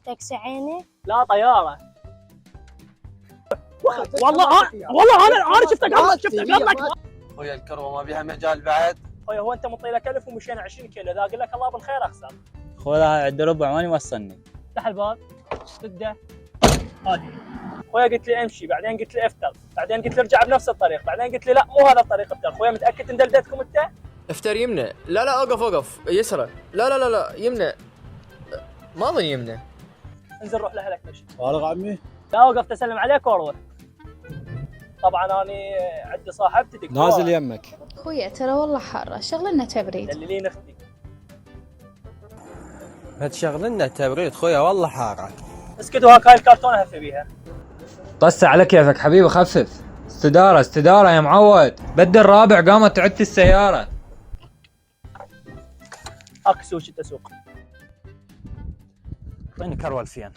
تاكسي عيني؟ لا طياره. والله انا شفتك قبلك. خويا الكروه ما بيها مجال بعد. خويا هو انت مطي لك 1000 ومشينا 20 كيلو، اذا اقول لك الله بالخير اخسر. خويا عند ربع ما يوصلني. افتح الباب سده هذه. خويا قلت لي امشي، بعدين قلت لي افتر، بعدين قلت لي ارجع بنفس الطريق، بعدين قلت لي لا مو هذا الطريق افتر. خويا متاكد ان دلدتكم انت؟ افتر يمنى. لا اوقف يسرى. لا يمنى. ما اظن يمنى. انزل روح لاهلك مشي. فارغ عمي. لا اوقف تسلم عليك واروح. طبعا انا عندي صاحبتي دكتوره. نازل يمك. خويا ترى والله حارة، شغلنا تبريد. دللين اختي. ما تشغل لنا تبريد خويا والله حارة. اسكتوا هاك هاي الكرتونه هفي بيها. قص على كيفك حبيبي خفف. استدارة يا معود. بدل رابع قامت تعد السيارة. هاك سوشي تسوق. اعطيني كروة 2000.